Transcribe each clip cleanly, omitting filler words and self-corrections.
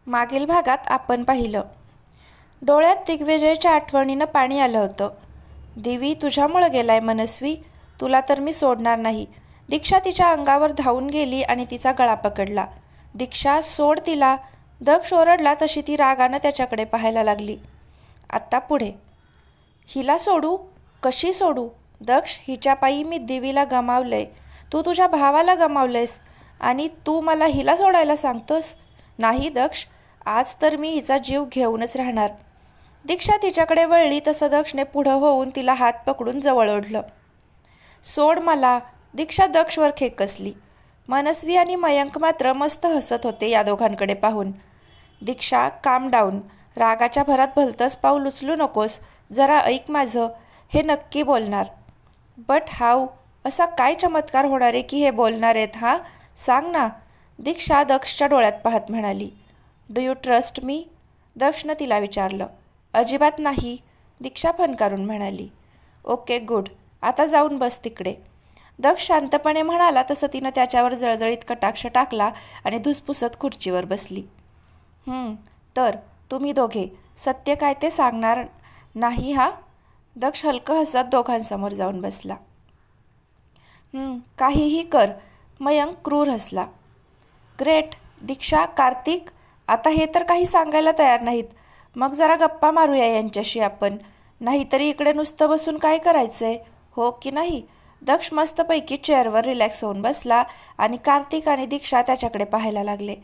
मागील भागात आपण पाहिलं. डोळ्यात दिग्विजयच्या आठवणीनं पाणी आलं होतं. दिवी तुझ्यामुळं गेलाय मनस्वी, तुला तर मी सोडणार नाही. दीक्षा तिच्या अंगावर धावून गेली आणि तिचा गळा पकडला. दीक्षा सोड तिला. दक्ष ओरडला तशी ती रागानं त्याच्याकडे पाहायला लागली. आत्ता पुढे. हिला सोडू? कशी सोडू? दक्ष, हिच्या पायी मी दिवीला गमावलंय. तू तुझ्या भावाला गमावलंयस आणि तू मला हिला सोडायला सांगतोस? नाही दक्ष, आज तर मी हिचा जीव घेऊनच राहणार. दीक्षा तिच्याकडे वळली तसं दक्षने पुढं होऊन तिला हात पकडून जवळ ओढलं. सोड मला. दीक्षा दक्षवर खेकसली. मनस्वी आणि मयंक मात्र मस्त हसत होते या दोघांकडे पाहून. दीक्षा, काम डाऊन. रागाच्या भरात भलतंच पाऊल उचलू नकोस. जरा ऐक माझं. हे नक्की बोलणार. But how? असा काय चमत्कार होणार आहे की हे बोलणार आहेत हां? सांग ना. दीक्षा दक्षच्या डोळ्यात पाहत म्हणाली. Do you trust me? दक्षनं तिला विचारलं. अजिबात नाही, दीक्षा फनकारून म्हणाली. Okay good. आता जाऊन बस तिकडे. दक्ष शांतपणे म्हणाला तसं तिनं त्याच्यावर जळजळीत कटाक्ष टाकला आणि धुसफुसत खुर्चीवर बसली. तर तुम्ही दोघे सत्य काय ते सांगणार नाही हा? दक्ष हलकं हसत दोघांसमोर जाऊन बसला. काहीही कर. मयंक क्रूर हसला. ग्रेट. दीक्षा, कार्तिक आता हे तर काही सांगायला तयार नाहीत. मग जरा गप्पा मारूया यांच्याशी आपण. नाहीतरी इकडे नुसतं बसून काय करायचंय, हो की नाही? दक्ष मस्तपैकी चेअरवर रिलॅक्स होऊन बसला आणि कार्तिक आणि दीक्षा त्याच्याकडे पाहायला लागले.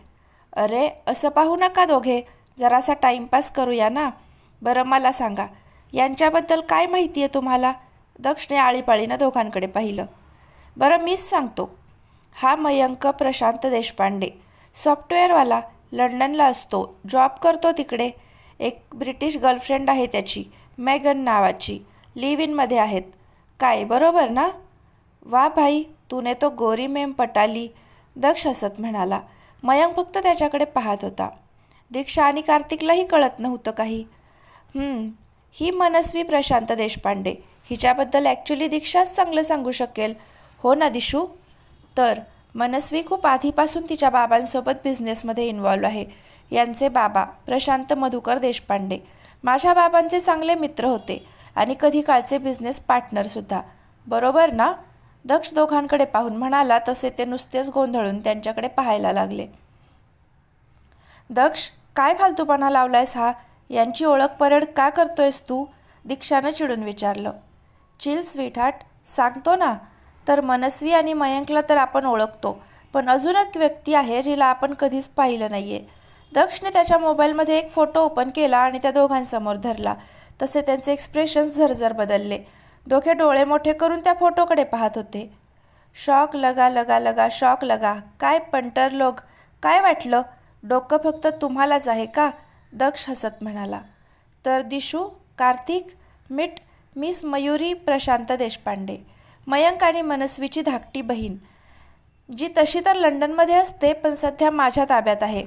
अरे असं पाहू नका दोघे, जरासा टाईमपास करूया ना. बरं मला सांगा, यांच्याबद्दल काय माहिती आहे तुम्हाला? दक्षने आळीपाळीनं दोघांकडे पाहिलं. बरं मीच सांगतो. हा मयंक प्रशांत देशपांडे, सॉफ्टवेअरवाला, लंडनला असतो, जॉब करतो तिकडे. एक ब्रिटिश गर्लफ्रेंड आहे त्याची, मेगन नावाची. लिव्ह इनमध्ये आहेत. काय बरोबर ना? वा भाई, तूने तो गोरी मेम पटाली. दक्ष हसत म्हणाला. मयंक फक्त त्याच्याकडे पाहत होता. दीक्षा आणि कार्तिकलाही कळत नव्हतं काही. ही मनस्वी प्रशांत देशपांडे. हिच्याबद्दल ॲक्च्युली दीक्षाच चांगलं सांगू शकेल, हो ना दिशू? तर मनस्वी खूप आधीपासून तिच्या बाबांसोबत बिझनेसमध्ये इन्व्हॉल्व आहे. यांचे बाबा प्रशांत मधुकर देशपांडे माझ्या बाबांचे चांगले मित्र होते आणि कधी काळचे बिझनेस पार्टनरसुद्धा, बरोबर ना? दक्ष दोघांकडे पाहून म्हणाला तसे ते नुसतेच गोंधळून त्यांच्याकडे पाहायला लागले. दक्ष, काय फालतूपणा लावलायस हा? यांची ओळख परेड का करतोयस तू? दीक्षानं चिडून विचारलं. चिल स्वीटहार्ट, सांगतो ना. तर मनस्वी आणि मयंकला तर आपण ओळखतो, पण अजून एक व्यक्ती आहे जिला आपण कधीच पाहिलं नाही आहे. दक्षने त्याच्या मोबाईलमध्ये एक फोटो ओपन केला आणि त्या दोघांसमोर धरला. तसे त्यांचे एक्सप्रेशन्स झरझर बदलले. दोघे डोळे मोठे करून त्या फोटोकडे पाहत होते. शॉक लगा लगा लगा शॉक लगा. काय पंटर लोग, काय वाटलं? डोकं फक्त तुम्हालाच आहे का? दक्ष हसत म्हणाला. तर दिशू, कार्तिक, मीट मिस मयुरी प्रशांत देशपांडे, मयंक आणि मनस्वीची धाकटी बहीण, जी तशी तर लंडनमध्ये असते पण सध्या माझ्या ताब्यात आहे.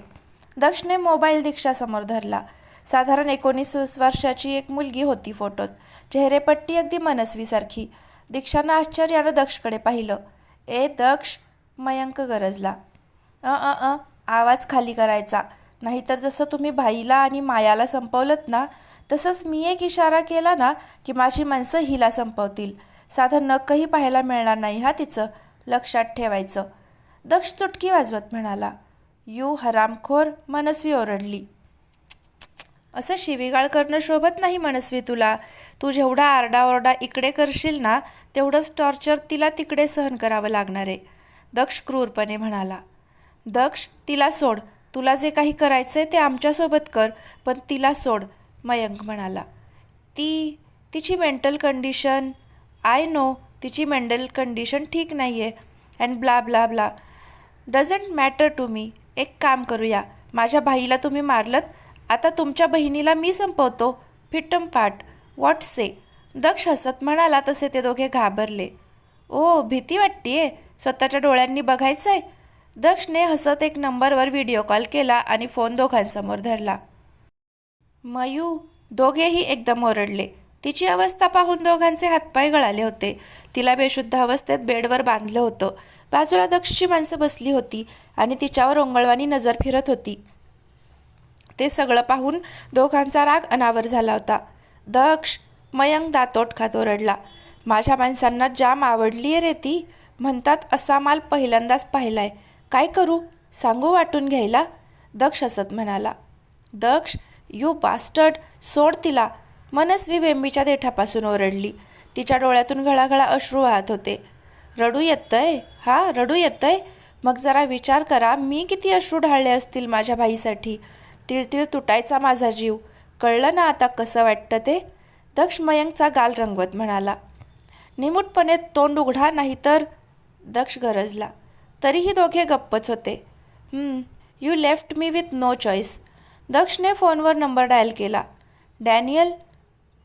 दक्षने मोबाईल दीक्षासमोर धरला. साधारण 19 वर्षाची एक मुलगी होती फोटोत, चेहरेपट्टी अगदी मनस्वीसारखी. दीक्षानं आश्चर्यानं दक्षकडे पाहिलं. ए दक्ष, मयंक गरजला. आवाज खाली करायचा, नाहीतर जसं तुम्ही भाईला आणि मायाला संपवलंत ना, तसंच मी एक इशारा केला ना की माझी माणसं हिला संपवतील. साधं नखही पाहायला मिळणार नाही हा तिचं, लक्षात ठेवायचं. दक्ष चुटकी वाजवत म्हणाला. यू हरामखोर, मनस्वी ओरडली. असं शिवीगाळ करणं शोभत नाही मनस्वी तुला. तू जेवढा आरडाओरडा इकडे करशील ना, तेवढंच टॉर्चर तिला तिकडे सहन करावं लागणार आहे, दक्ष क्रूरपणे म्हणाला. दक्ष, तिला सोड. तुला जे काही करायचंय ते आमच्यासोबत कर, पण तिला सोड, मयंक म्हणाला. तिची मेंटल कंडिशन, आय नो, तिची मेंटल कंडिशन ठीक नाही आहे and blah blah blah. Doesn't matter to me. एक काम करूया, माझ्या भाईला तुम्ही मारलत, आता तुमच्या बहिणीला मी संपवतो, फिट्टम पाट. व्हॉट से? दक्ष हसत म्हणाला तसे ते दोघे घाबरले. ओ, भीती वाटतेय, स्वतःच्या डोळ्यांनी बघायचंय. दक्षने हसत एक नंबरवर व्हिडिओ कॉल केला आणि फोन दोघांसमोर धरला. मयू, दोघेही एकदम ओरडले. तिची अवस्था पाहून दोघांचे हातपाय गळाले होते. तिला बेशुद्ध अवस्थेत बेडवर बांधलं होतं. बाजूला दक्षची माणसं बसली होती आणि तिच्यावर ओंगळवाणी नजर फिरत होती. ते सगळं पाहून दोघांचा राग अनावर झाला होता. दक्ष, मयंक दातोट खात ओरडला. माझ्या माणसांना जाम आवडली आहे रे ती. म्हणतात असा माल पहिल्यांदाच पाहिलाय. काय करू, सांगू वाटून घ्यायला? दक्ष हसत म्हणाला. दक्ष, यू बास्टर्ड, सोड तिला. मनस्वी बेंबीच्या देठापासून ओरडली. तिच्या डोळ्यातून घळाघळा अश्रू वाहत होते. रडू येतंय? हा, रडू येतंय? मग जरा विचार करा, मी किती अश्रू ढाळले असतील माझ्या भाईसाठी. तिळतिळ तुटायचा माझा जीव. कळलं ना आता कसं वाटतं ते? दक्ष मयंकचा गाल रंगवत म्हणाला. निमूटपणे तोंड उघडा, नाही तर. दक्ष गरजला. तरीही दोघे गप्पच होते. You left me with no choice. दक्षने फोनवर नंबर डायल केला. डॅनियल?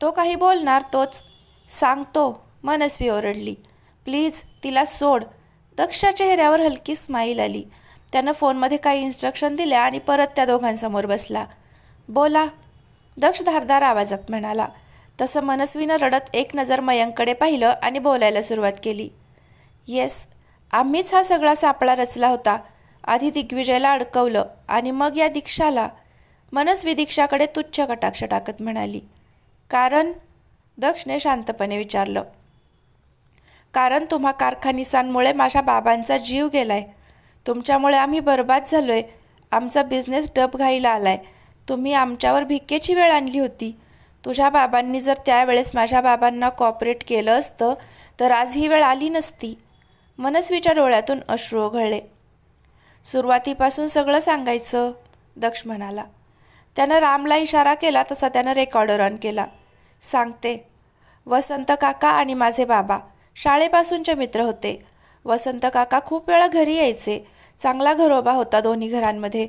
तो काही बोलणार तोच. सांगतो, मनस्वी ओरडली. प्लीज तिला सोड. दक्षच्या चेहऱ्यावर हलकी स्माईल आली. त्यानं फोनमध्ये काही इन्स्ट्रक्शन दिल्या आणि परत त्या दोघांसमोर बसला. बोला, दक्ष धारदार आवाजात म्हणाला. तसं मनस्वीनं रडत एक नजर मयंककडे पाहिलं आणि बोलायला सुरुवात केली. येस, आम्हीच हा सगळा सापळा रचला होता. आधी दिग्विजयला अडकवलं आणि मग या दीक्षाला. मनस्वी दीक्षाकडे तुच्छ कटाक्ष टाकत म्हणाली. कारण? दक्षने शांतपणे विचारलं. कारण तुम्हा कारखानिसांमुळे माझ्या बाबांचा जीव गेलाय. तुमच्यामुळे आम्ही बर्बाद झालोय. आमचा बिझनेस डबघाईला आलाय. तुम्ही आमच्यावर भिकेची वेळ आणली होती. तुझ्या बाबांनी जर त्यावेळेस माझ्या बाबांना कॉपरेट केलं असतं तर आज ही वेळ आली नसती. मनस्वीच्या डोळ्यातून अश्रू ओघळले. सुरुवातीपासून सगळं सांगायचं, दक्ष म्हणाला. त्यानं रामला इशारा केला तसा त्यानं रेकॉर्डर ऑन केला. सांगते. वसंत काका आणि माझे बाबा शाळेपासूनचे मित्र होते. वसंत काका खूप वेळा घरी यायचे. चांगला घरोबा होता दोन्ही घरांमध्ये.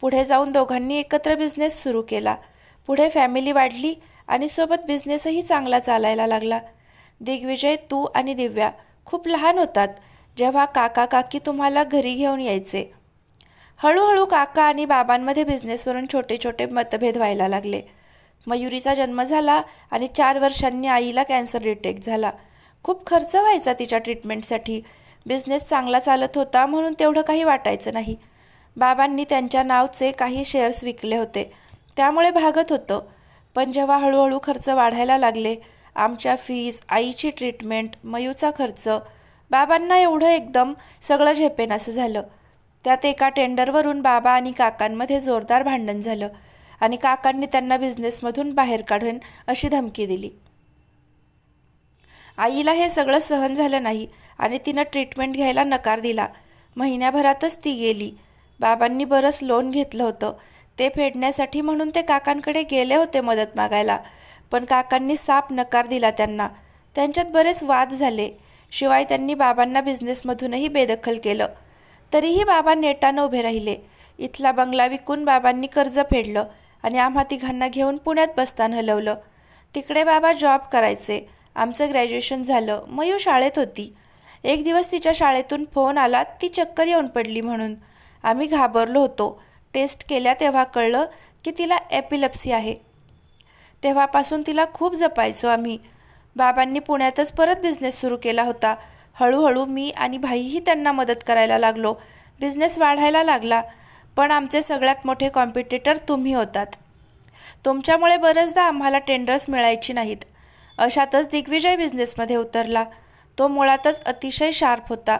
पुढे जाऊन दोघांनी एकत्र बिझनेस सुरू केला. पुढे फॅमिली वाढली आणि सोबत बिझनेसही चांगला चालायला लागला. दिग्विजय, तू आणि दिव्या खूप लहान होतात जेव्हा काका काकी तुम्हाला घरी घेऊन यायचे. हळूहळू काका आणि बाबांमध्ये बिझनेसवरून छोटे छोटे मतभेद व्हायला लागले. मयुरीचा जन्म झाला आणि 4 वर्षांनी आईला कॅन्सर डिटेक्ट झाला. खूप खर्च व्हायचा तिच्या ट्रीटमेंटसाठी. बिझनेस चांगला चालत होता म्हणून तेवढं काही वाटायचं नाही. बाबांनी त्यांच्या नावचे काही शेअर्स विकले होते, त्यामुळे भागत होतं. पण जेव्हा हळूहळू खर्च वाढायला लागले, आमच्या फीज, आईची ट्रीटमेंट, मयूचा खर्च, बाबांना एवढं एकदम सगळं झेपेनासं झालं. त्यात एका टेंडरवरून बाबा आणि काकांमध्ये जोरदार भांडण झालं आणि काकांनी त्यांना बिझनेसमधून बाहेर काढून अशी धमकी दिली. आईला हे सगळं सहन झालं नाही आणि तिनं ट्रीटमेंट घ्यायला नकार दिला. महिन्याभरातच ती गेली. बाबांनी बरंच लोन घेतलं होतं. ते फेडण्यासाठी म्हणून ते काकांकडे गेले होते मदत मागायला, पण काकांनी साफ नकार दिला त्यांना. त्यांच्यात बरेच वाद झाले. शिवाय त्यांनी बाबांना बिझनेसमधूनही बेदखल केलं. तरीही बाबा नेटानं उभे राहिले. इथला बंगला विकून बाबांनी कर्ज फेडलं आणि आम्हा तिघांना घेऊन पुण्यात बस्तान हलवलं. तिकडे बाबा जॉब करायचे. आमचं ग्रॅज्युएशन झालं. मयू शाळेत होती. एक दिवस तिच्या शाळेतून फोन आला, ती चक्कर येऊन पडली म्हणून. आम्ही घाबरलो होतो. टेस्ट केल्या तेव्हा कळलं की तिला एपिलेप्सी आहे. तेव्हापासून तिला खूप जपायचो आम्ही. बाबांनी पुण्यातच परत बिझनेस सुरू केला होता. हळूहळू मी आणि भाईही त्यांना मदत करायला लागलो. बिझनेस वाढायला लागला. पण आमचे सगळ्यात मोठे कॉम्पिटिटर तुम्ही होतात. तुमच्यामुळे बरेचदा आम्हाला टेंडर्स मिळायची नाहीत. अशातच दिग्विजय बिझनेसमध्ये उतरला. तो मुळातच अतिशय शार्प होता.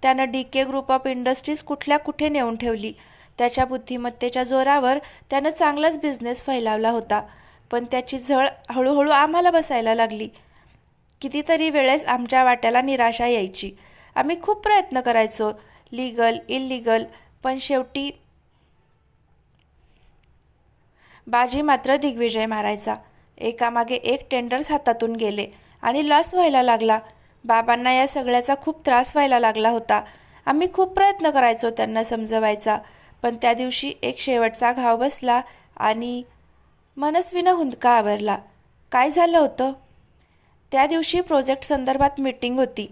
त्यानं DK ग्रुप ऑफ इंडस्ट्रीज कुठल्या कुठे नेऊन ठेवली. त्याच्या बुद्धिमत्तेच्या जोरावर त्यानं चांगलाच बिझनेस फैलावला होता. पण त्याची झळ हळूहळू आम्हाला बसायला लागली. कितीतरी वेळेस आमच्या वाट्याला निराशा यायची. आम्ही खूप प्रयत्न करायचो, लीगल, इल्लीगल, पण शेवटी बाजी मात्र दिग्विजय मारायचा. एकामागे एक टेंडर्स हातातून गेले आणि लॉस व्हायला लागला. बाबांना या सगळ्याचा खूप त्रास व्हायला लागला होता. आम्ही खूप प्रयत्न करायचो त्यांना समजवायचा, पण त्या दिवशी एक शेवटचा घाव बसला आणि मनस्वीनं हुंदका आवरला. काय झालं होतं? त्या दिवशी प्रोजेक्ट संदर्भात मीटिंग होती.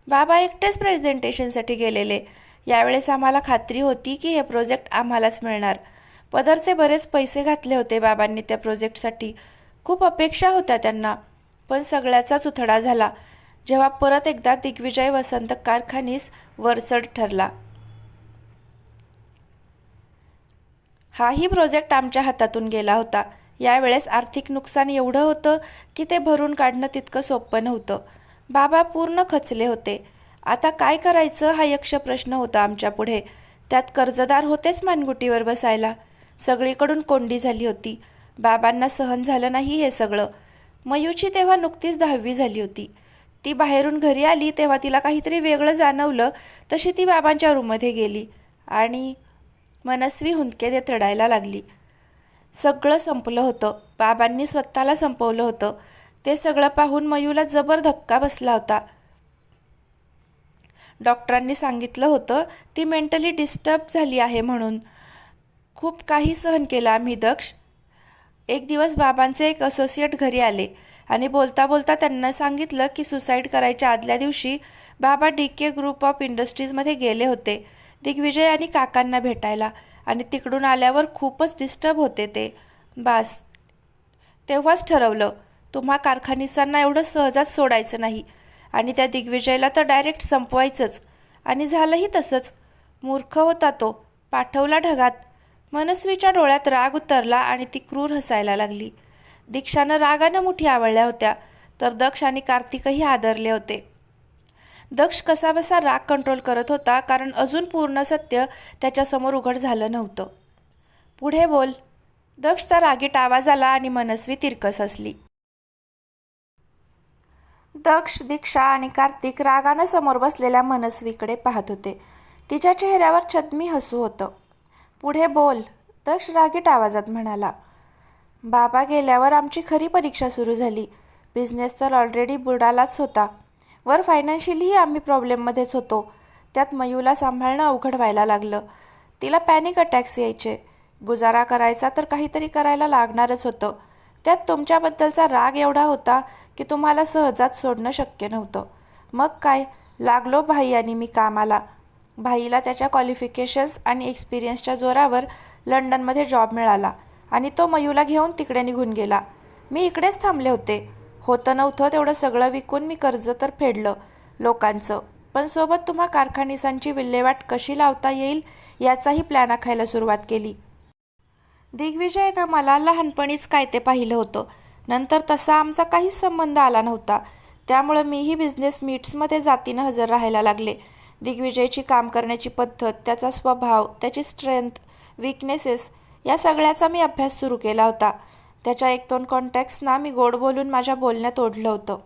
बाबा एकटेच प्रेझेंटेशनसाठी गेलेले. यावेळेस आम्हाला खात्री होती की हे प्रोजेक्ट आम्हालाच मिळणार. पदरचे बरेच पैसे घातले होते बाबांनी त्या प्रोजेक्टसाठी. खूप अपेक्षा होत्या त्यांना, पण सगळ्याचाच उथडा झाला जेव्हा परत एकदा दिग्विजय वसंत कारखानीस वरचढ ठरला. हाही प्रोजेक्ट आमच्या हातातून गेला होता. यावेळेस आर्थिक नुकसान एवढं होतं की ते भरून काढणं तितकं सोपं नव्हतं. बाबा पूर्ण खचले होते. आता काय करायचं हा यक्ष प्रश्न होता आमच्यापुढे. त्यात कर्जदार होतेच मानगुटीवर बसायला. सगळीकडून कोंडी झाली होती. बाबांना सहन झालं नाही हे सगळं. मयूची तेव्हा नुकतीच 10वी झाली होती. ती बाहेरून घरी आली तेव्हा तिला काहीतरी वेगळं जाणवलं. तशी ती बाबांच्या रूममध्ये गेली आणि मनस्वी हुंदके देत रडायला लागली. सगळं संपलं होतं. बाबांनी स्वतःला संपवलं होतं. ते सगळं पाहून मयूला जबर धक्का बसला होता. डॉक्टरांनी सांगितलं होतं ती मेंटली डिस्टर्ब झाली आहे म्हणून. खूप काही सहन केलं आम्ही दक्ष. एक दिवस बाबांचे एक असोसिएट घरी आले आणि बोलता बोलता त्यांना सांगितलं की सुसाईड करायच्या आदल्या दिवशी बाबा DK ग्रुप ऑफ इंडस्ट्रीजमध्ये गेले होते दिग्विजय आणि काकांना भेटायला आणि तिकडून आल्यावर खूपच डिस्टर्ब होते ते. बास तेव्हाच ठरवलं तुम्हा कारखानिसांना एवढं सहजाच सोडायचं नाही आणि त्या दिग्विजयला तर डायरेक्ट संपवायचंच. आणि झालंही तसंच. मूर्ख होता तो. पाठवला ढगात. मनस्वीच्या डोळ्यात राग उतरला आणि ती क्रूर हसायला लागली. दीक्षानं रागानं मुठी आवळल्या होत्या तर दक्ष आणि कार्तिकही आदरले होते. दक्ष कसाबसा राग कंट्रोल करत होता कारण अजून पूर्ण सत्य त्याच्यासमोर उघड झालं नव्हतं. पुढे बोल. दक्षचा रागीट आवाज आला आणि मनस्वी तिरकस हसली. दक्ष, दीक्षा आणि कार्तिक रागानं समोर बसलेल्या मनस्वीकडे पाहत होते. तिच्या चेहऱ्यावर छद्मी हसू होतं. पुढे बोल. दक्ष रागीट आवाजात म्हणाला. बाबा गेल्यावर आमची खरी परीक्षा सुरू झाली. बिझनेस तर ऑलरेडी बुडालाच होता. वर फायनान्शियलीही आम्ही प्रॉब्लेममध्येच होतो. त्यात मयूला सांभाळणं अवघड व्हायला लागलं. तिला पॅनिक अटॅक्स यायचे. गुजारा करायचा तर काहीतरी करायला लागणारच होतं. त्यात तुमच्याबद्दलचा राग एवढा होता की तुम्हाला सहजात सोडणं शक्य नव्हतं. मग काय, लागलो भाई आणि मी कामाला. भाईला त्याच्या क्वालिफिकेशन्स आणि एक्सपिरियन्सच्या जोरावर लंडनमध्ये जॉब मिळाला आणि तो मयूला घेऊन तिकडे निघून गेला. मी इकडेच थांबले होते. होतं नव्हतं तेवढं सगळं विकून मी कर्ज तर फेडलं लोकांचं, पण सोबत तुम्हा कारखानिसांची विल्हेवाट कशी लावता येईल याचाही प्लॅन आखायला सुरुवात केली. दिग्विजयनं मला लहानपणीच काय ते पाहिलं होतं. नंतर तसा आमचा काहीच संबंध आला नव्हता. त्यामुळं मीही बिझनेस मीट्समध्ये जातीनं हजर राहायला लागले. दिग्विजयची काम करण्याची पद्धत, त्याचा स्वभाव, त्याची स्ट्रेंथ, विकनेसेस या सगळ्याचा मी अभ्यास सुरू केला होता. त्याच्या 1-2 कॉन्टॅक्ट्सना मी गोड बोलून माझ्या बोलण्यात ओढलं होतं.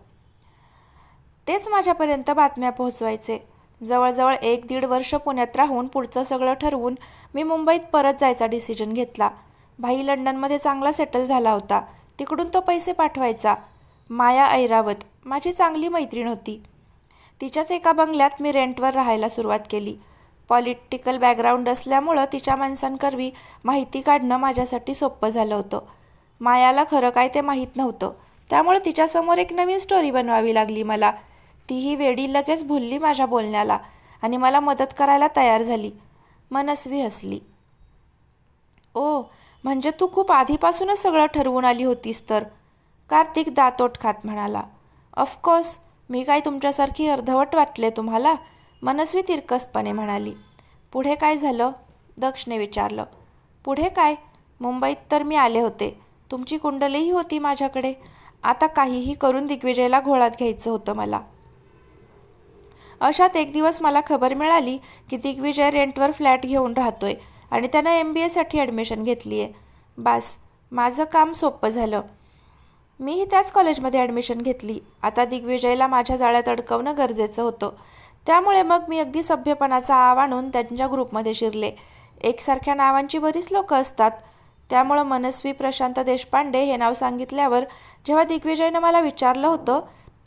तेच माझ्यापर्यंत बातम्या पोहोचवायचे. जवळजवळ 1-1.5 वर्ष पुण्यात राहून पुढचं सगळं ठरवून मी मुंबईत परत जायचा डिसिजन घेतला. भाई लंडनमध्ये चांगला सेटल झाला होता. तिकडून तो पैसे पाठवायचा. माया ऐरावत माझी चांगली मैत्रीण होती. तिच्याच एका बंगल्यात मी रेंटवर राहायला सुरुवात केली. पॉलिटिकल बॅकग्राऊंड असल्यामुळं तिच्या माणसांकरवी माहिती काढणं माझ्यासाठी सोपं झालं होतं. मायाला खरं काय ते माहीत नव्हतं. त्यामुळे तिच्यासमोर एक नवीन स्टोरी बनवावी लागली मला. तीही वेडी लगेच भुलली माझ्या बोलण्याला आणि मला मदत करायला तयार झाली. मनस्वी हसली. ओ, म्हणजे तू खूप आधीपासूनच सगळं ठरवून आली होतीस तर? कार्तिक दातोट खात म्हणाला. ऑफकोर्स, मी काय तुमच्यासारखी अर्धवट वाटले तुम्हाला? मनस्वी तिरकसपणे म्हणाली. पुढे काय झालं? दक्षने विचारलं. पुढे काय? मुंबईत तर मी आले होते. तुमची कुंडलीही होती माझ्याकडे. आता काहीही करून दिग्विजयला घोळात घ्यायचं होतं मला. अशात एक दिवस मला खबर मिळाली की दिग्विजय रेंटवर फ्लॅट घेऊन राहतोय आणि त्यानं MBAसाठी ॲडमिशन घेतली आहे. बास, माझं काम सोपं झालं. मीही त्याच कॉलेजमध्ये ॲडमिशन घेतली. आता दिग्विजयला माझ्या जाळ्यात अडकवणं गरजेचं होतं. त्यामुळे मग मी अगदी सभ्यपणाचा आव आणून त्यांच्या ग्रुपमध्ये शिरले. एकसारख्या नावांची बरीच लोकं असतात. त्यामुळं मनस्वी प्रशांत देशपांडे हे नाव सांगितल्यावर जेव्हा दिग्विजयनं मला विचारलं होतं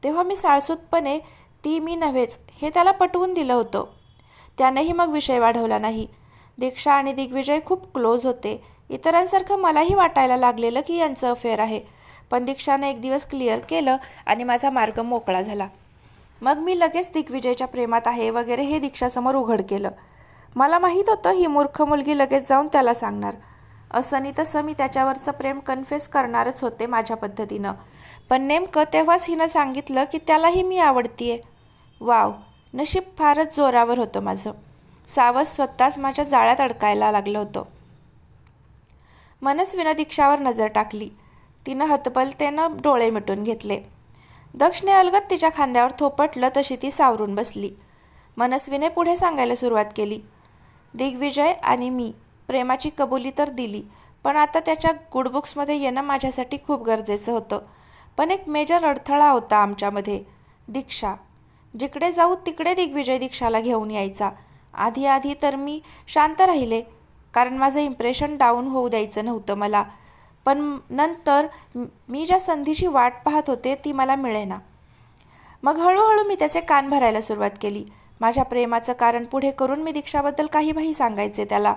तेव्हा मी साळसूतपणे ती मी नव्हेच हे त्याला पटवून दिलं होतं. त्यानेही मग विषय वाढवला नाही. दीक्षा आणि दिग्विजय खूप क्लोज होते. इतरांसारखं मलाही वाटायला लागलेलं की यांचं अफेअर आहे. पण दीक्षाने एक दिवस क्लिअर केलं आणि माझा मार्ग मोकळा झाला. मग मी लगेच दिग्विजयच्या प्रेमात आहे वगैरे हे दीक्षासमोर उघड केलं. मला माहीत होतं ही मूर्ख मुलगी लगेच जाऊन त्याला सांगणार. असं नाही तसं मी त्याच्यावरचं प्रेम कन्फेस करणारच होते माझ्या पद्धतीनं. पण नेमकं तेव्हाच हिनं सांगितलं की त्यालाही मी आवडतीये. वाव, नशीब फारच जोरावर होतं माझं. सावस स्वतःच माझ्या जाळ्यात अडकायला लागलं होतं. मनस्वीनं दीक्षावर नजर टाकली. तिनं हतबलतेनं डोळे मिटून घेतले. दक्षने अलगद तिच्या खांद्यावर थोपटलं तशी ती सावरून बसली. मनस्वीने पुढे सांगायला सुरुवात केली. दिग्विजय आणि मी प्रेमाची कबुली तर दिली, पण आता त्याच्या गुडबुक्समध्ये येणं माझ्यासाठी खूप गरजेचं होतं. पण एक मेजर अडथळा होता आमच्यामध्ये, दीक्षा. जिकडे जाऊ तिकडे दिग्विजय दीक्षाला घेऊन यायचा. आधी तर मी शांत राहिले, कारण माझं इम्प्रेशन डाऊन होऊ द्यायचं नव्हतं मला. पण नंतर मी ज्या संधीची वाट पाहत होते ती मला मिळेना. मग हळूहळू मी त्याचे कान भरायला सुरुवात केली. माझ्या प्रेमाचं कारण पुढे करून मी दीक्षाबद्दल काही सांगायचे त्याला.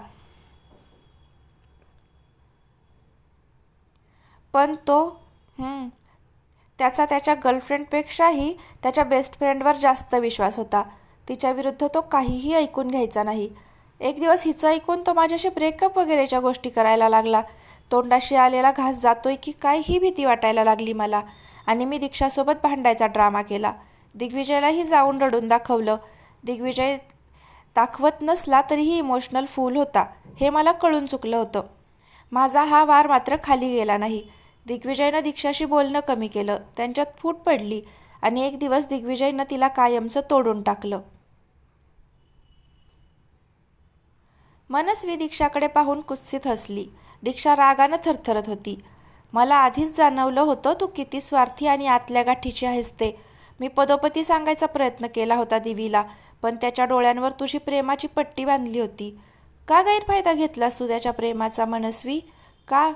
पण तो त्याच्या गर्लफ्रेंडपेक्षाही त्याच्या बेस्ट फ्रेंडवर जास्त विश्वास होता. तिच्याविरुद्ध तो काहीही ऐकून घ्यायचा नाही. एक दिवस हिचं ऐकून तो माझ्याशी ब्रेकअप वगैरेच्या गोष्टी करायला लागला. तोंडाशी आलेला घास जातोय की काय ही भीती वाटायला लागली मला, आणि मी दीक्षासोबत भांडायचा ड्रामा केला. दिग्विजयलाही जाऊन रडून दाखवलं. दिग्विजय दाखवत नसला तरीही इमोशनल फूल होता हे मला कळून चुकलं होतं. माझा हा वार मात्र खाली गेला नाही. दिग्विजयनं दीक्षाशी बोलणं कमी केलं. त्यांच्यात फूट पडली आणि एक दिवस दिग्विजयनं तिला कायमचं तोडून टाकलं. मनस्वी दीक्षाकडे पाहून कुत्सित हसली. दीक्षा रागानं थरथरत होती. मला आधीच जाणवलं होतं तू किती स्वार्थी आणि आतल्या गाठीची आहेस ते. मी पदोपदी सांगायचा प्रयत्न केला होता दिवीला, पण त्याच्या डोळ्यांवर तुझी प्रेमाची पट्टी बांधली होती. का गैरफायदा घेतलास तू त्याच्या प्रेमाचा मनस्वी? का?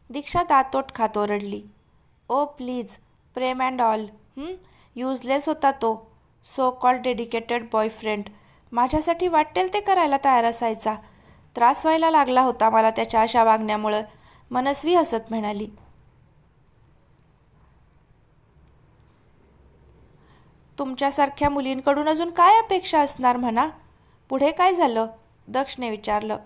दीक्षा दातोट खात ओरडली. ओ प्लीज, प्रेम अँड ऑल. युजलेस होता तो. So called dedicated boyfriend. माझ्यासाठी वाटेल ते करायला तयार असायचा. त्रास व्हायला लागला होता मला त्याच्या अशा वागण्यामुळं, मनस्वी हसत म्हणाली. तुमच्यासारख्या मुलींकडून अजून काय अपेक्षा असणार म्हणा. पुढे काय झालं? दक्षने विचारलं.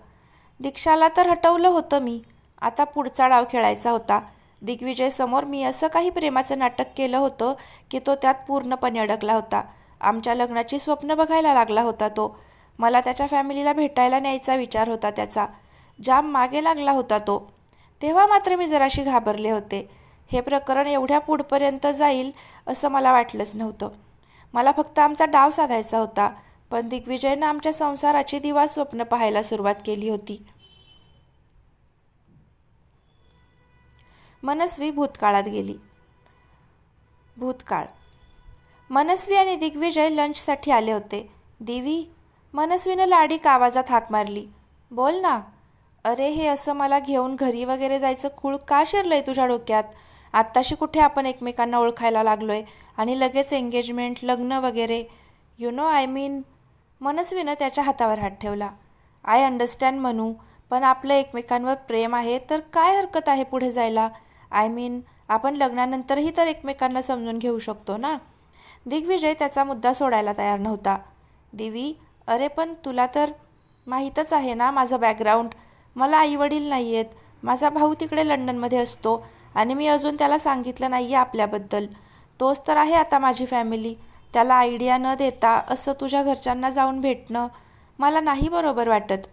दीक्षाला तर हटवलं होतं मी. आता पुढचा डाव खेळायचा होता. दिग्विजयसमोर मी असं काही प्रेमाचं नाटक केलं होतं की तो त्यात पूर्णपणे अडकला होता. आमच्या लग्नाची स्वप्न बघायला लागला होता तो. मला त्याच्या फॅमिलीला भेटायला न्यायचा विचार होता त्याचा. जाम मागे लागला होता तो. तेव्हा मात्र मी जराशी घाबरले होते. हे प्रकरण एवढ्या पुढपर्यंत जाईल असं मला वाटलंच नव्हतं. मला फक्त आमचा डाव साधायचा होता, पण दिग्विजयनं आमच्या संसाराची दिवा स्वप्न पाहायला सुरुवात केली होती. मनस्वी भूतकाळात गेली. भूतकाळ. मनस्वी आणि दिग्विजय लंचसाठी आले होते. दिवी, मनस्वीनं लाडीक आवाजात हाक मारली. बोल ना. अरे हे असं मला घेऊन घरी वगैरे जायचं खूळ का शिरलंय तुझ्या डोक्यात? आत्ताशी कुठे आपण एकमेकांना ओळखायला लागलोय आणि लगेच एंगेजमेंट, लग्न वगैरे. You know I mean. मनस्वीनं त्याच्या हातावर हात ठेवला. आय अंडरस्टँड मनू, पण आपलं एकमेकांवर प्रेम आहे तर काय हरकत आहे पुढे जायला? आय मीन आपण लग्नानंतरही तर एकमेकांना समजून घेऊ शकतो ना. दिग्विजय त्याचा मुद्दा सोडायला तयार नव्हता. दिवी, अरे पण तुला तर माहीतच आहे ना माझं बॅकग्राऊंड. मला आईवडील नाही आहेत. माझा भाऊ तिकडे लंडनमध्ये असतो आणि मी अजून त्याला सांगितलं नाही आहे आपल्याबद्दल. तोच तर आहे आता माझी फॅमिली. त्याला आयडिया न देता असं तुझ्या घरच्यांना जाऊन भेटणं मला नाही बरोबर वाटत.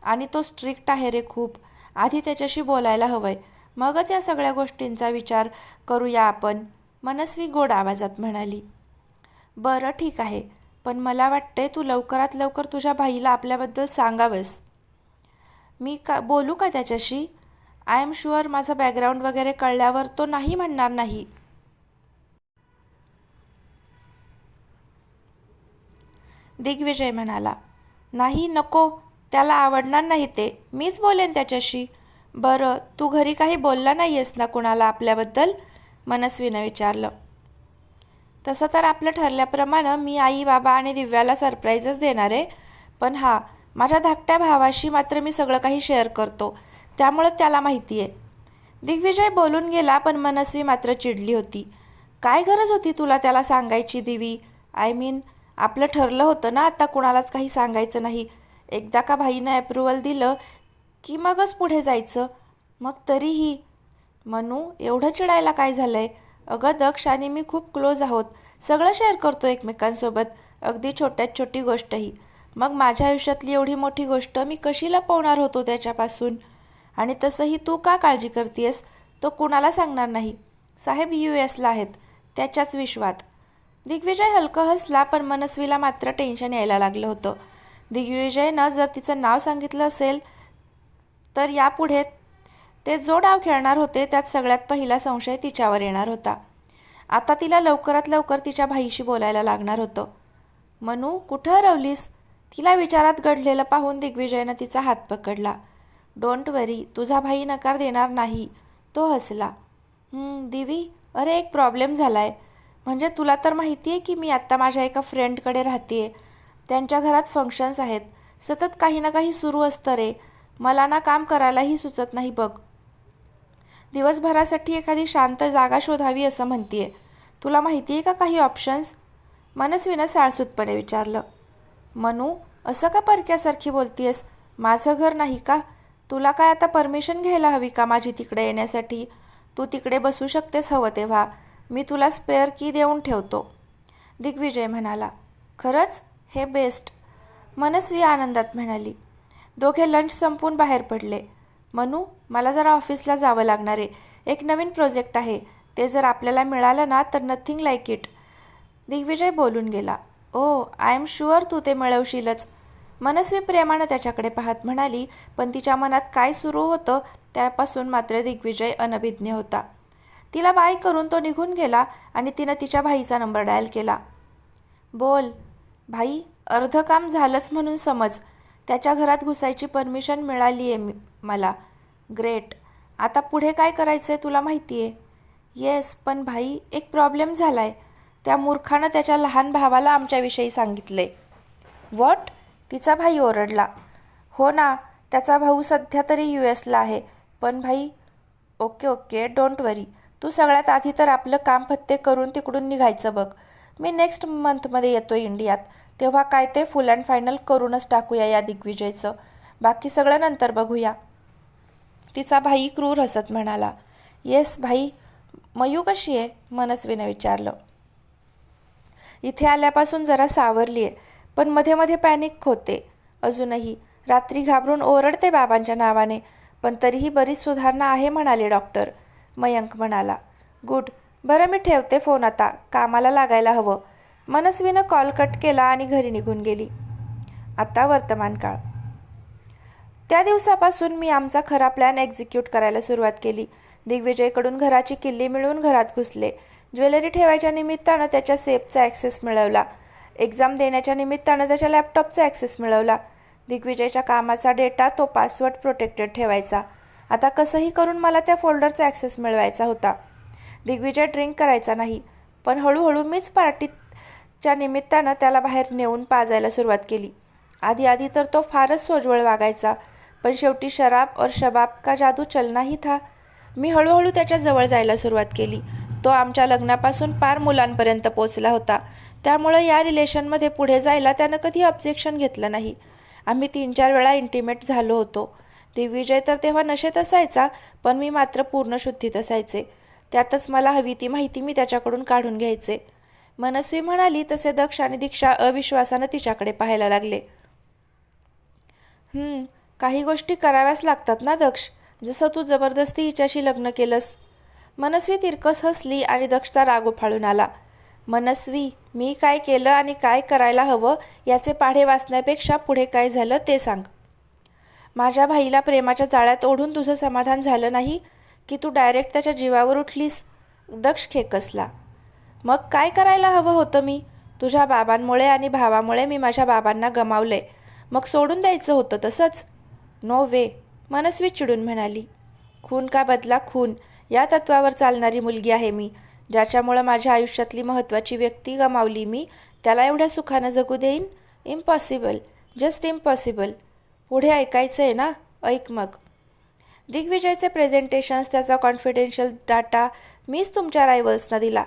आणि तो स्ट्रिक्ट आहे रे खूप. आधी त्याच्याशी बोलायला हवंय, मगच या सगळ्या गोष्टींचा विचार करूया आपण, मनस्वी गोड आवाजात म्हणाली. बरं ठीक आहे, पण मला वाटतंय तू लवकरात लवकर तुझ्या भाईला आपल्याबद्दल सांगावंस. मी बोलू का त्याच्याशी? आय एम शुअर माझं बॅकग्राऊंड वगैरे कळल्यावर तो नाही म्हणणार नाही. दिग्विजय म्हणाला. नाही नको, त्याला आवडणार नाही ते. मीच बोलेन त्याच्याशी. बरं, तू घरी काही बोलला नाही आहेस ना कुणाला आपल्याबद्दल? मनस्वीनं विचारलं. तसं तर आपलं ठरल्याप्रमाणे मी आई, बाबा आणि दिव्याला सरप्राईजच देणार आहे. पण हा, माझ्या धाकट्या भावाशी मात्र मी सगळं काही शेअर करतो, त्यामुळं त्याला माहिती आहे. दिग्विजय बोलून गेला, पण मनस्वी मात्र चिडली होती. काय गरज होती तुला त्याला सांगायची दिवी? आय मीन आपलं ठरलं होतं ना आता कुणालाच काही सांगायचं नाही. एकदा का भाईनं ॲप्रुव्हल दिलं की मगच पुढे जायचं. मग तरीही. मनू, एवढं चिडायला काय झालंय? अगं दक्ष आणि मी खूप क्लोज आहोत. सगळं शेअर करतो एकमेकांसोबत, अगदी छोट्यात छोटी गोष्टही. मग माझ्या आयुष्यातली एवढी मोठी गोष्ट मी कशी लपवणार होतो त्याच्यापासून? आणि तसंही तू का काळजी करतेस? तो कुणाला सांगणार नाही. साहेब US ला आहेत, त्याच्याच विश्वात. दिग्विजय हलकं हसला, पण मनस्वीला मात्र टेन्शन यायला लागलं होतं. दिग्विजयनं जर तिचं नाव सांगितलं असेल तर यापुढे ते जो डाव खेळणार होते त्यात सगळ्यात पहिला संशय तिच्यावर येणार होता. आता तिला लवकरात लवकर तिच्या भाईशी बोलायला लागणार होतं. मनू, कुठं हरवलीस? तिला विचारात घडलेलं पाहून दिग्विजयनं तिचा हात पकडला. डोंट वरी, तुझा भाई नकार देणार नाही, तो हसला. दिवी, अरे एक प्रॉब्लेम झाला आहे. म्हणजे तुला तर माहिती आहे की मी आत्ता माझ्या एका फ्रेंडकडे राहते. त्यांच्या घरात फंक्शन्स आहेत. सतत काही ना काही सुरू असतं रे. मला ना काम करायलाही सुचत नाही बघ. दिवसभरासाठी एखादी शांत जागा शोधावी असं म्हणतीये. तुला माहिती आहे का काही ऑप्शन्स? मनस्वीनं साळसूतपणे विचारलं. मनू, असं का परक्यासारखी बोलतीयस? माझं घर नाही का? तुला काय आता परमिशन घ्यायला हवी का माझी तिकडे येण्यासाठी? तू तिकडे बसू शकतेस हवं तेव्हा. मी तुला स्पेअर की देऊन ठेवतो, दिग्विजय म्हणाला. खरंच? हे बेस्ट, मनस्वी आनंदात म्हणाली. दोघे लंच संपून बाहेर पडले. मनू, मला जरा ऑफिसला जावं लागणार आहे. एक नवीन प्रोजेक्ट आहे. ते जर आपल्याला मिळालं ना तर नथिंग लाईक इट, दिग्विजय बोलून गेला. ओ, आय एम शुअर तू ते मिळवशीलच, मनस्वी प्रेमानं त्याच्याकडे पाहत म्हणाली. पण तिच्या मनात काय सुरू होतं त्यापासून मात्र दिग्विजय अनभिज्ञ होता. तिला बाय करून तो निघून गेला आणि तिनं तिच्या भाईचा नंबर डायल केला. बोल भाई, अर्धं काम झालंच म्हणून समज. त्याच्या घरात घुसायची परमिशन मिळाली आहे मला. ग्रेट. आता पुढे काय करायचं आहे तुला माहिती आहे? येस, पण भाई एक प्रॉब्लेम झाला आहे. त्या मूर्खानं त्याच्या लहान भावाला आमच्याविषयी सांगितले. व्हॉट? तिचा भाई ओरडला. हो ना, त्याचा भाऊ सध्या तरी US ला आहे. पण भाई, ओके डोंट वरी. तू सगळ्यात आधी तर आपलं काम फत्ते करून तिकडून निघायचं बघ. मी नेक्स्ट मंथमध्ये येतोय इंडियात. तेव्हा काय ते फुल अँड फायनल करूनच टाकूया या दिग्विजयचं. बाकी सगळं नंतर बघूया, तिचा भाई क्रूर हसत म्हणाला. येस भाई. मयू कशी आहे? मनस्वीनं विचारलं. इथे आल्यापासून जरा सावरली आहे, पण मध्ये मध्ये पॅनिक होते अजूनही. रात्री घाबरून ओरडते बाबांच्या नावाने, पण तरीही बरीच सुधारणा आहे म्हणाले डॉक्टर, मयंक म्हणाला. गुड. बरं, मी ठेवते फोन आता, कामाला लागायला हवं. मनस्वीनं कॉल कट केला आणि घरी निघून गेली. आता वर्तमान काळ. त्या दिवसापासून मी आमचा खरा प्लॅन एक्झिक्यूट करायला सुरुवात केली. दिग्विजयकडून घराची किल्ली मिळवून घरात घुसले. ज्वेलरी ठेवायच्या निमित्तानं त्याच्या सेफचा ॲक्सेस मिळवला. एक्झाम देण्याच्या निमित्तानं त्याच्या लॅपटॉपचा ॲक्सेस मिळवला. दिग्विजयच्या कामाचा डेटा तो पासवर्ड प्रोटेक्टेड ठेवायचा. आता कसंही करून मला त्या फोल्डरचा ॲक्सेस मिळवायचा होता. दिग्विजय ड्रिंक करायचा नाही, पण हळूहळू मीच पार्टीच्या निमित्तानं त्याला बाहेर नेऊन पाजायला सुरुवात केली. आधी तर तो फारच सोज्वळ वागायचा, पण शेवटी शराब और शबाब का जादू चलना ही था. मी हळूहळू त्याच्या जवळ जायला सुरुवात केली. तो आमच्या लग्नापासून पार मुलांपर्यंत पोचला होता. त्यामुळं या रिलेशनमध्ये पुढे जायला त्यानं कधी ऑब्जेक्शन घेतलं नाही. आम्ही 3-4 वेळा इंटिमेट झालो होतो. दिग्विजय तर तेव्हा नशेत असायचा, पण मी मात्र पूर्ण शुद्धीत असायचे. त्यातच मला हवी ती माहिती मी त्याच्याकडून काढून घ्यायचे. मनस्वी म्हणाली तसे दक्ष आणि दीक्षा अविश्वासानं तिच्याकडे पाहायला लागले. काही गोष्टी कराव्याच लागतात ना दक्ष, जसं तू जबरदस्ती हिच्याशी लग्न केलंस. मनस्वी तिरकस हसली आणि दक्षचा राग उफाळून आला. मनस्वी, मी काय केलं आणि काय करायला हवं याचे पाढे वाचण्यापेक्षा पुढे काय झालं ते सांग. माझ्या भाईला प्रेमाच्या जाळ्यात ओढून तुझं समाधान झालं नाही की तू डायरेक्ट त्याच्या जीवावर उठलीस, दक्ष खेकसला. मग काय करायला हवं होतं मी? तुझ्या बाबांमुळे आणि भावामुळे मी माझ्या बाबांना गमावलंय. मग सोडून द्यायचं होतं तसंच? नो वे, मनस्वी चिडून म्हणाली. खून का बदला खून या तत्वावर चालणारी मुलगी आहे मी. ज्याच्यामुळं माझ्या आयुष्यातली महत्त्वाची व्यक्ती गमावली मी, त्याला एवढ्या सुखानं जगू देईन? Impossible, just impossible. पुढे ऐकायचं आहे ना? ऐक मग. दिग्विजयचे प्रेझेंटेशन्स, त्याचा कॉन्फिडेन्शियल डाटा मीच तुमच्या रायव्हल्सना दिला.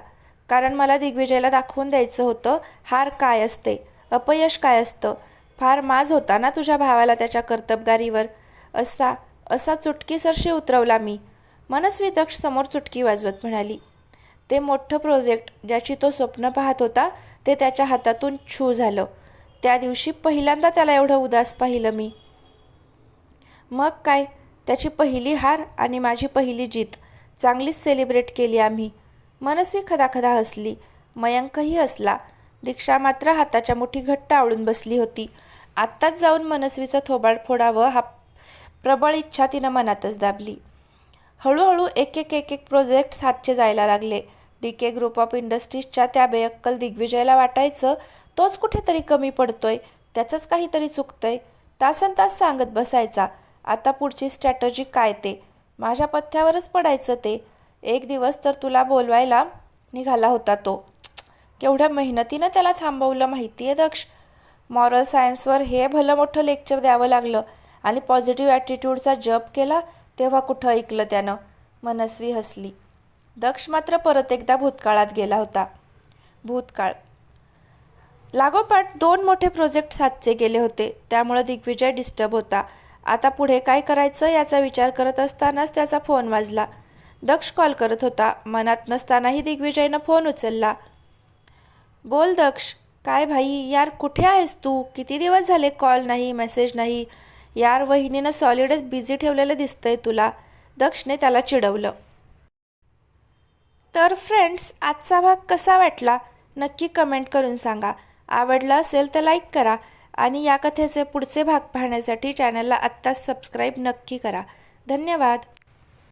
कारण मला दिग्विजयला दाखवून द्यायचं होतं हार काय असते, अपयश काय असतं. फार माज होता ना तुझ्या भावाला त्याच्या कर्तबगारीवर. असा चुटकीसरशी उतरवला मी, मनस्वी दक्ष समोर चुटकी वाजवत म्हणाली. ते मोठं प्रोजेक्ट ज्याची तो स्वप्न पाहत होता ते त्याच्या हातातून छू झालं. त्या दिवशी पहिल्यांदा त्याला एवढं उदास पाहिलं मी. मग काय, त्याची पहिली हार आणि माझी पहिली जीत चांगलीच सेलिब्रेट केली आम्ही. मनस्वी खदाखदा हसली. मयंकही हसला. दीक्षा मात्र हाताच्या मुठी घट्ट आवळून बसली होती. आत्ताच जाऊन मनस्वीचं थोबाड फोडावं हा प्रबळ इच्छा तिनं मनातच दाबली. हळूहळू एक एक प्रोजेक्ट्स हातचे जायला लागले. DK ग्रुप ऑफ इंडस्ट्रीजच्या त्या बेअक्कल दिग्विजयला वाटायचं तोच कुठेतरी कमी पडतोय, त्याचंच काहीतरी चुकतंय. तासनतास सांगत बसायचा, आता पुढची स्ट्रॅटजी काय ते. माझ्या पथ्यावरच पडायचं ते. एक दिवस तर तुला बोलवायला निघाला होता तो. केवढ्या मेहनतीनं त्याला थांबवलं माहिती आहे दक्ष. मॉरल सायन्सवर हे भलं मोठं लेक्चर द्यावं लागलं आणि पॉझिटिव्ह ॲटिट्यूडचा जप केला तेव्हा कुठं ऐकलं त्यानं. मनस्वी हसली. दक्ष मात्र परत एकदा भूतकाळात गेला होता. भूतकाळ. लागोपाठ 2 मोठे प्रोजेक्ट हातचे गेले होते. त्यामुळं दिग्विजय डिस्टर्ब होता. आता पुढे काय करायचं याचा विचार करत असतानाच त्याचा फोन वाजला. दक्ष कॉल करत होता. मनात नसतानाही दिग्विजयनं फोन उचलला. बोल दक्ष. काय भाई यार, कुठे आहेस तू? किती दिवस झाले कॉल नाही, मेसेज नाही. यार वहिनीनं सॉलिडच बिझी ठेवलेलं दिसतंय तुला. दक्षने त्याला चिडवलं. तर फ्रेंड्स, आजचा भाग कसा वाटला नक्की कमेंट करून सांगा. आवडला असेल तर लाईक करा आणि या कथेचे पुढचे भाग पाहण्यासाठी चॅनलला आत्ताच सबस्क्राईब नक्की करा. धन्यवाद.